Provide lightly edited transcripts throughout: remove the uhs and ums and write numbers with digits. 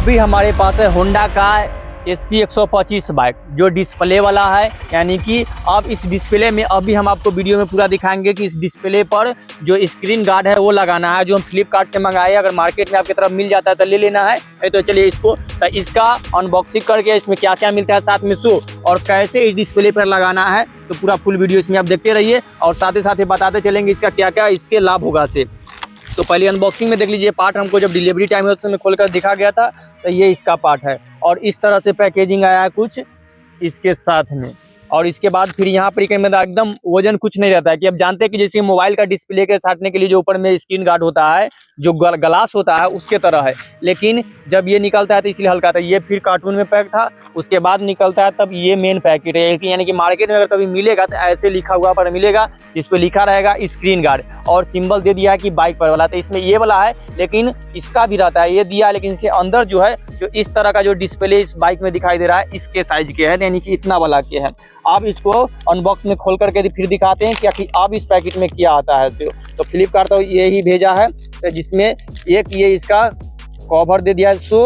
अभी हमारे पास है होंडा का SP 125 बाइक जो डिस्प्ले वाला है। यानी कि अब इस डिस्प्ले में अभी हम आपको वीडियो में पूरा दिखाएंगे कि इस डिस्प्ले पर जो स्क्रीन गार्ड है वो लगाना है, जो हम फ्लिपकार्ट से मंगाए। अगर मार्केट में आपकी तरफ मिल जाता है तो ले लेना है, नहीं तो चलिए इसका अनबॉक्सिंग करके इसमें क्या क्या मिलता है साथ में शो और कैसे इस डिस्प्ले पर लगाना है, तो पूरा फुल वीडियो इसमें आप देखते रहिए और साथ ही बताते चलेंगे इसका क्या क्या इसके लाभ होगा से। तो पहले अनबॉक्सिंग में देख लीजिए, पार्ट हमको जब डिलीवरी टाइम है उसमें खोलकर दिखा गया था, तो ये इसका पार्ट है और इस तरह से पैकेजिंग आया है कुछ इसके साथ में। और इसके बाद फिर यहाँ पर एकदम वजन कुछ नहीं रहता है कि अब जानते हैं कि जैसे मोबाइल का डिस्प्ले के साटने के लिए जो ऊपर में स्क्रीन गार्ड होता है, जो ग्लास होता है उसके तरह है, लेकिन जब ये निकलता है तो इसलिए हल्का था। ये फिर कार्टून में पैक था, उसके बाद निकलता है तब ये मेन पैकेट है। यानी कि मार्केट में अगर कभी मिलेगा तो ऐसे लिखा हुआ पर मिलेगा, जिस पे लिखा रहेगा स्क्रीन गार्ड और सिंबल दे दिया है कि बाइक पर वाला। तो इसमें ये वाला है, लेकिन इसका भी रहता है, ये दिया है, लेकिन इसके अंदर जो है जो इस तरह का जो डिस्प्ले इस बाइक में दिखाई दे रहा है इसके साइज के है, यानी कि इतना वाला के है। आप इसको अनबॉक्स में खोल करके फिर दिखाते हैं कि अब इस पैकेट में क्या आता है। तो फ्लिपकार्ट तो ये ही भेजा है, तो जिसमें एक ये इसका कवर दे दिया है शो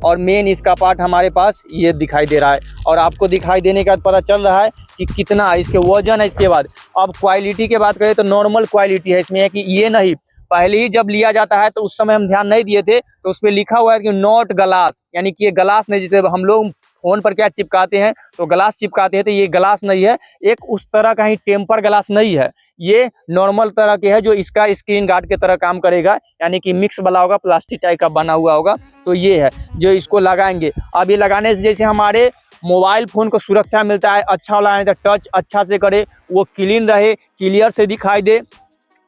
और मेन इसका पार्ट हमारे पास ये दिखाई दे रहा है। और आपको दिखाई देने का पता चल रहा है कि कितना इसके वजन है। इसके बाद अब क्वालिटी की बात करें तो नॉर्मल क्वालिटी है इसमें, है कि ये नहीं, पहले ही जब लिया जाता है तो उस समय हम ध्यान नहीं दिए थे, तो उसमें लिखा हुआ है कि नॉट ग्लास, यानी कि ये ग्लास नहीं। जैसे हम लोग फोन पर क्या चिपकाते हैं तो ग्लास चिपकाते हैं, तो ये ग्लास नहीं है, एक उस तरह का ही टेम्पर ग्लास नहीं है, ये नॉर्मल तरह के है जो इसका स्क्रीन गार्ड के तरह काम करेगा। यानी कि मिक्स वाला होगा, प्लास्टिक टाइप का बना हुआ होगा। तो ये है जो इसको लगाएंगे। अब ये लगाने से जैसे हमारे मोबाइल फोन को सुरक्षा मिलता है, अच्छा वाला टच अच्छा से करे, वो क्लीन रहे, क्लियर से दिखाई दे,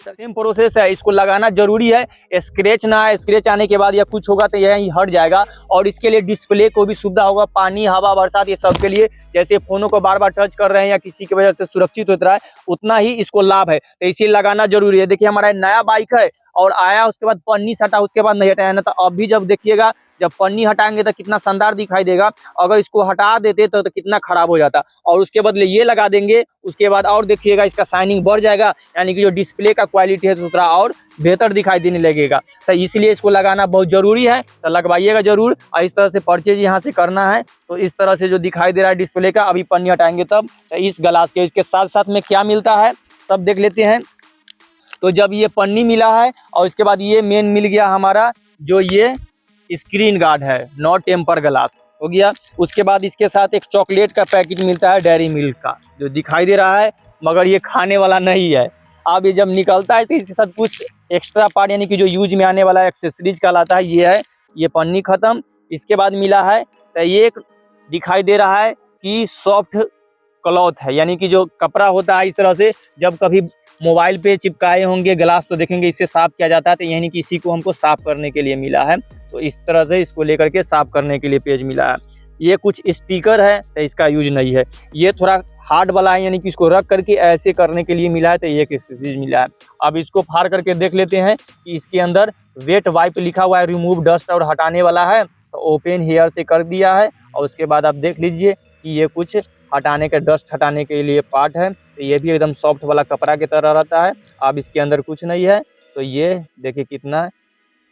सेम प्रोसेस है। इसको लगाना जरूरी है, स्क्रैच ना है, स्क्रैच आने के बाद या कुछ होगा तो यही हट जाएगा। और इसके लिए डिस्प्ले को भी सुविधा होगा, पानी हवा बरसात ये सब के लिए, जैसे फोनों को बार बार टच कर रहे हैं या किसी की वजह से सुरक्षित होता है, उतना ही इसको लाभ है, तो इसीलिए लगाना जरूरी है। देखिए हमारा नया बाइक है और आया उसके बाद पन्नी सटा, उसके बाद नहीं हटाया ना, तो अभी जब देखिएगा जब पन्नी हटाएंगे तो कितना शानदार दिखाई देगा, अगर इसको हटा देते तो कितना खराब हो जाता। और उसके बदले ये लगा देंगे, उसके बाद और देखिएगा इसका शाइनिंग बढ़ जाएगा, यानी कि जो डिस्प्ले का क्वालिटी है दूसरा और बेहतर दिखाई देने लगेगा। तो इसलिए इसको लगाना बहुत जरूरी है, तो लगवाइएगा जरूर। और इस तरह से परचेज यहाँ से करना है, तो इस तरह से जो दिखाई दे रहा है डिस्प्ले का, अभी पन्नी हटाएंगे तब। तो इस ग्लास के इसके साथ साथ में क्या मिलता है सब देख लेते हैं। तो जब ये पन्नी मिला है और इसके बाद ये मेन मिल गया हमारा जो ये स्क्रीन गार्ड है, नॉट टेम्पर ग्लास हो गया। उसके बाद इसके साथ एक चॉकलेट का पैकेट मिलता है डेयरी मिल्क का, जो दिखाई दे रहा है, मगर ये खाने वाला नहीं है। अब ये जब निकलता है तो इसके साथ कुछ एक्स्ट्रा पार्ट, यानी कि जो यूज में आने वाला एक्सेसरीज कहलाता है, ये है। ये पन्नी खत्म। इसके बाद मिला है तो ये एक दिखाई दे रहा है कि सॉफ्ट क्लॉथ है, यानी कि जो कपड़ा होता है इस तरह से जब कभी मोबाइल पे चिपकाए होंगे ग्लास तो देखेंगे इससे साफ किया जाता है, तो यानी कि इसी को हमको साफ करने के लिए मिला है। तो इस तरह से इसको लेकर के साफ करने के लिए पेज मिला है। ये कुछ स्टिकर है तो इसका यूज नहीं है। ये थोड़ा हार्ड वाला है, यानी कि इसको रख करके ऐसे करने के लिए मिला है, तो ये एक एक्सरसाइज मिला है। अब इसको फाड़ करके देख लेते हैं कि इसके अंदर वेट वाइप लिखा हुआ है, रिमूव डस्ट और हटाने वाला है, तो ओपन हेयर से कर दिया है। और उसके बाद आप देख लीजिए कि ये कुछ हटाने के डस्ट हटाने के लिए पार्ट है, तो ये भी एकदम सॉफ्ट वाला कपड़ा की तरह रहता है। अब इसके अंदर कुछ नहीं है, तो ये देखिए कितना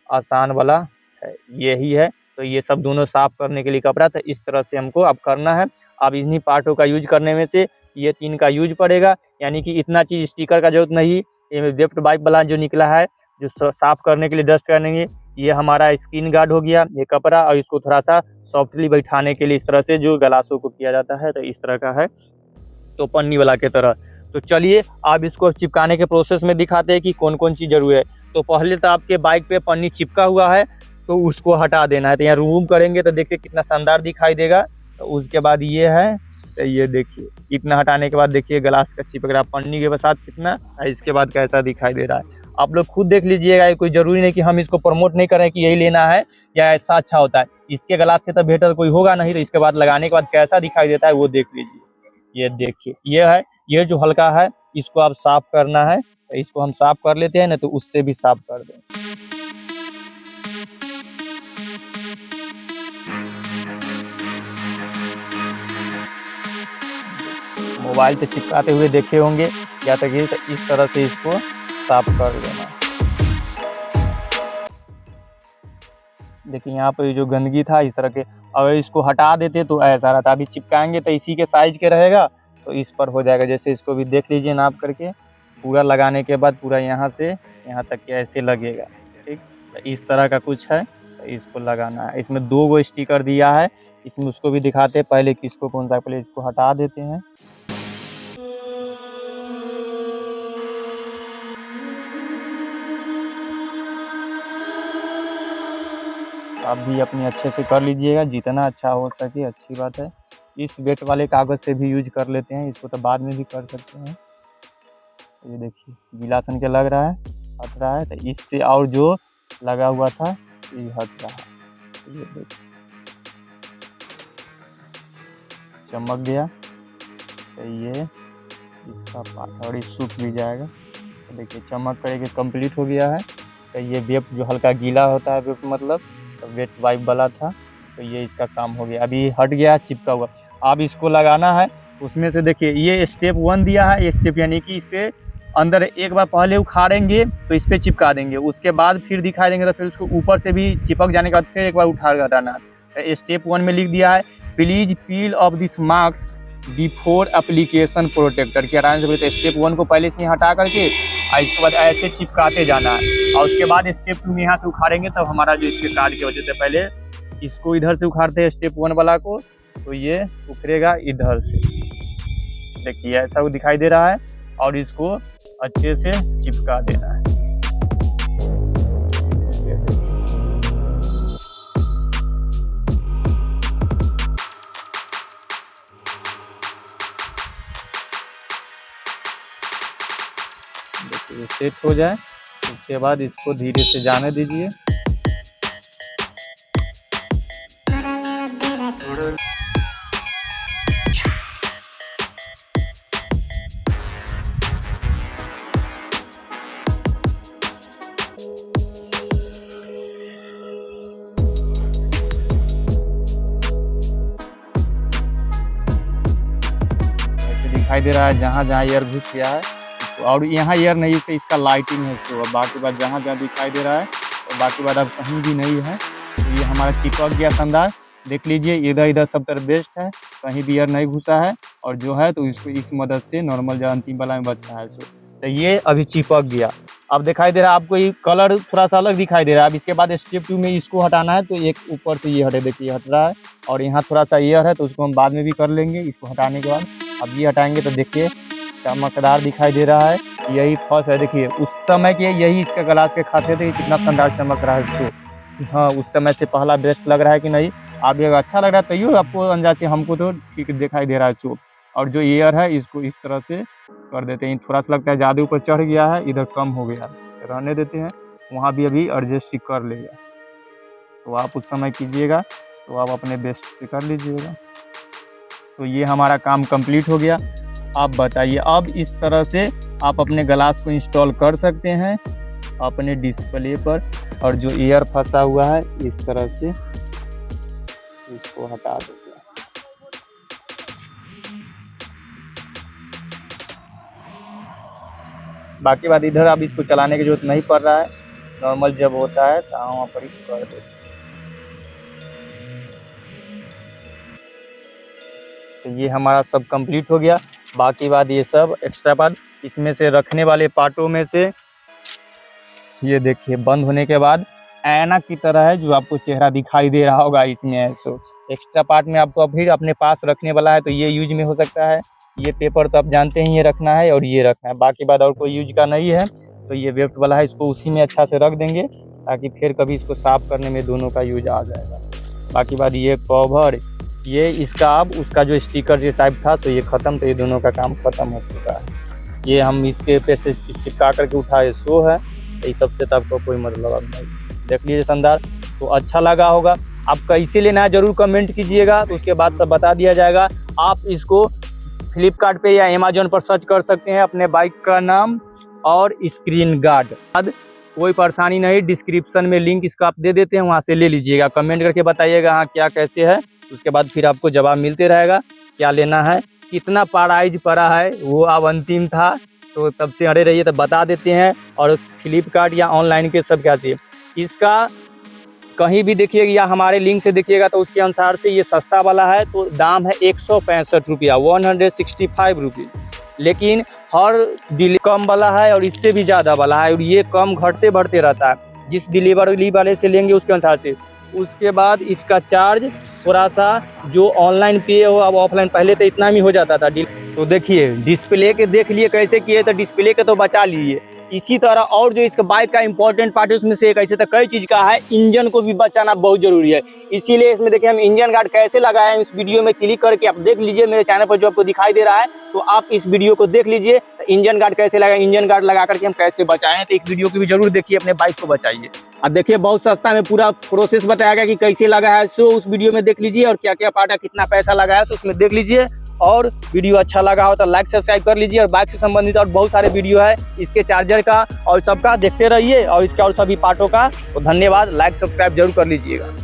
आसान वाला है, यही है। तो ये सब दोनों साफ करने के लिए कपड़ा, तो इस तरह से हमको अब करना है। अब इन्हीं पार्टों का यूज करने में से ये 3 का यूज पड़ेगा, यानी कि इतना चीज स्टिकर का जरूरत नहीं। ये लेफ्ट बाइक वाला जो निकला है जो साफ करने के लिए डस्ट करने, ये हमारा स्क्रीन गार्ड हो गया, ये कपड़ा, और इसको थोड़ा सा सॉफ्टली बैठाने के लिए इस तरह से जो ग्लासों को किया जाता है, तो इस तरह का है, तो पन्नी वाला के तरह। तो चलिए अब इसको चिपकाने के प्रोसेस में दिखाते हैं कि कौन कौन चीज़ जरूरी है। तो पहले तो आपके बाइक पे पन्नी चिपका हुआ है तो उसको हटा देना है। तो यहाँ रिमूव करेंगे तो देखिए कितना शानदार दिखाई देगा। तो उसके बाद ये है, तो ये देखिए इतना हटाने के बाद देखिए ग्लास का चिपक रहा पन्नी के साथ कितना, इसके बाद कैसा दिखाई दे रहा है आप लोग खुद देख लीजिएगा। कोई जरूरी नहीं कि हम इसको प्रमोट नहीं करें कि यही लेना है या ऐसा अच्छा होता है, इसके ग्लास से तो बेहतर कोई होगा नहीं। तो इसके बाद लगाने के बाद कैसा दिखाई देता है वो देख लीजिए। ये देखिए ये है, ये जो हल्का है इसको आप साफ करना है, तो इसको हम साफ कर लेते हैं, ना तो उससे भी साफ कर दें। मोबाइल पे चिपकाते हुए देखे होंगे या तक, इस तरह से इसको साफ कर लेना। देखिए यहाँ पे जो गंदगी था इस तरह के, अगर इसको हटा देते तो ऐसा रहता। अभी चिपकाएंगे तो इसी के साइज के रहेगा, तो इस पर हो जाएगा। जैसे इसको भी देख लीजिए नाप करके, पूरा लगाने के बाद पूरा यहाँ से यहाँ तक के ऐसे लगेगा। ठीक, तो इस तरह का कुछ है, तो इसको लगाना है। इसमें 2 गो स्टिकर दिया है, इसमें उसको भी दिखाते हैं पहले किसको कौन सा। पहले इसको हटा देते हैं। आप भी अपनी अच्छे से कर लीजिएगा, जितना अच्छा हो सके अच्छी बात है। इस वेट वाले कागज़ से भी यूज कर लेते हैं, इसको तो बाद में भी कर सकते हैं। ये देखिए गीला सन के लग रहा है, हट रहा है, तो इससे और जो लगा हुआ था ये हट रहा है। ये देखिए चमक गया, तो ये इसका पार्ट और ये सूख भी जाएगा। तो देखिए चमक करके कंप्लीट हो गया है। तो ये वेप जो हल्का गीला होता है, वेप मतलब तो वेट वाइप वाला था, तो ये इसका काम हो गया। अभी हट गया चिपका हुआ। अब इसको लगाना है, उसमें से देखिए ये स्टेप 1 दिया है। ये स्टेप यानी कि इस पे अंदर एक बार पहले उखाड़ेंगे तो इस पे चिपका देंगे, उसके बाद फिर दिखा देंगे, तो फिर उसको ऊपर से भी चिपक जाने के बाद फिर एक बार उठा कर हटाना है। तो स्टेप 1 में लिख दिया है please peel off this marks before application protector के आराम से बोलते। स्टेप 1 को पहले से हटा करके और इसके बाद ऐसे चिपकाते जाना है, और उसके बाद स्टेप 2 में यहाँ से उखाड़ेंगे तब हमारा जो इसके कार्ड की वजह से पहले इसको इधर से उखाड़ते हैं स्टेप 1 वाला को, तो ये उखड़ेगा इधर से। देखिए ऐसा वो दिखाई दे रहा है, और इसको अच्छे से चिपका देना है। देखिए ये सेट हो जाए, उसके बाद इसको धीरे से जाने दीजिए। दिखाई दे रहा है जहाँ जहाँ एयर घुस गया है, और यहाँ एयर नहीं है तो इसका लाइटिंग है शो। बाकी बात जहाँ जहाँ दिखाई दे रहा है, और बाकी बात अब कहीं भी नहीं है। तो ये हमारा चिपक गया शानदार। देख लीजिए इधर इधर सब तरफ बेस्ट है, कहीं भी एयर नहीं घुसा है, और जो है तो इसको इस मदद से नॉर्मल जो अंतिम वाला में बचता है। तो ये अभी चिपक गया। अब दिखाई दे रहा है आपको, ये कलर थोड़ा सा अलग दिखाई दे रहा है। अब इसके बाद स्टेप 2 में इसको हटाना है, तो एक ऊपर से ये हटे, देखिए हट रहा है, और यहाँ थोड़ा सा एयर है तो उसको हम बाद में भी कर लेंगे। इसको हटाने के बाद अब ये हटाएंगे तो देखिए चमकदार दिखाई दे रहा है। यही फर्स्ट है, देखिए उस समय के यही इसका ग्लास के खासियत है, कितना शानदार चमक रहा है शो। हाँ उस समय से पहला बेस्ट लग रहा है कि नहीं। आप अगर अच्छा लग रहा है तो आपको अंदाज से, हमको तो ठीक दिखाई दे रहा है शो। और जो एयर है इसको इस तरह से कर देते हैं। थोड़ा सा लगता है ज़्यादा ऊपर चढ़ गया है, इधर कम हो गया, रहने देते हैं, वहाँ भी अभी एडजस्ट कर लेगा। तो आप उस समय कीजिएगा, तो आप अपने बेस्ट से कर लीजिएगा। तो ये हमारा काम कंप्लीट हो गया। आप बताइए, अब इस तरह से आप अपने ग्लास को इंस्टॉल कर सकते हैं अपने डिस्प्ले पर। और जो एयर फंसा हुआ है इस तरह से इसको हटा देंगे। बाकी बात इधर अब इसको चलाने की जरूरत नहीं पड़ रहा है, नॉर्मल जब होता है तो वहाँ पर ही कर देते हैं। तो ये हमारा सब कंप्लीट हो गया। बाकी बात ये सब एक्स्ट्रा बात, इसमें से रखने वाले पार्टों में से ये देखिए बंद होने के बाद ऐना की तरह है, जो आपको चेहरा दिखाई दे रहा होगा इसमें है। सो एक्स्ट्रा पार्ट में आपको फिर अपने पास रखने वाला है, तो ये यूज में हो सकता है। ये पेपर तो आप जानते हैं ये रखना है और ये रखना है, बाकी बात और कोई यूज का नहीं है। तो ये वेफ्ट वाला है, इसको उसी में अच्छा से रख देंगे ताकि फिर कभी इसको साफ करने में दोनों का यूज आ जाएगा। बाकी बात ये कवर, ये इसका अब उसका जो स्टिकर ये टाइप था तो ये ख़त्म, तो ये दोनों का काम ख़त्म हो चुका है। ये हम इसके पे से चिपका करके उठाए शो है, तो इस सबसे तो आपको कोई मतलब अब नहीं। देख लीजिए शानदार। तो अच्छा लगा होगा, आप कैसे लेना है ज़रूर कमेंट कीजिएगा, तो उसके बाद सब बता दिया जाएगा। आप इसको फ्लिपकार्ट पे या अमेजोन पर सर्च कर सकते हैं अपने बाइक का नाम और स्क्रीन गार्ड। कोई परेशानी नहीं, डिस्क्रिप्शन में लिंक इसका आप दे देते हैं, वहाँ से ले लीजिएगा। कमेंट करके बताइएगा हाँ क्या कैसे है, उसके बाद फिर आपको जवाब मिलते रहेगा क्या लेना है। कितना प्राइज पड़ा है वो अब अंतिम था, तो तब से अड़े रहिए तो बता देते हैं। और फ्लिपकार्ट या ऑनलाइन के सब क्या चाहिए, इसका कहीं भी देखिएगा या हमारे लिंक से देखिएगा तो उसके अनुसार से ये सस्ता वाला है, तो दाम है 165 रुपया, 165 रुपीज़। लेकिन हर डिले कम वाला है और इससे भी ज़्यादा वाला है, और ये कम घटते बढ़ते रहता है, जिस डिलीवरी वाले से लेंगे उसके अनुसार से। उसके बाद इसका चार्ज थोड़ा सा जो ऑनलाइन पे हो, अब ऑफलाइन पहले तो इतना भी हो जाता था। तो देखिए डिस्प्ले के देख लिए कैसे किए, तो डिस्प्ले के तो बचा लिए। इसी तरह और जो इसका बाइक का इंपॉर्टेंट पार्ट है उसमें से एक ऐसे तो कई चीज़ का है, इंजन को भी बचाना बहुत जरूरी है। इसीलिए इसमें देखिए हम इंजन गार्ड कैसे लगाए हैं, इस वीडियो में क्लिक करके आप देख लीजिए। मेरे चैनल पर जो आपको दिखाई दे रहा है, तो आप इस वीडियो को देख लीजिए। तो इंजन गार्ड कैसे लगाए, इंजन गार्ड लगा करके हम कैसे बचाएं, तो इस वीडियो को भी जरूर देखिए, अपने बाइक को बचाइए। अब देखिए बहुत सस्ता में पूरा प्रोसेस बताया गया कि कैसे लगा है, सो उस वीडियो में देख लीजिए, और क्या क्या पार्ट है, कितना पैसा लगा है, सो उसमें देख लीजिए। और वीडियो अच्छा लगा हो तो लाइक सब्सक्राइब कर लीजिए, और बाइक से संबंधित और बहुत सारे वीडियो है इसके चार्जर का और सबका देखते रहिए, और इसके और सभी पार्टों का। तो धन्यवाद, लाइक सब्सक्राइब जरूर कर लीजिएगा।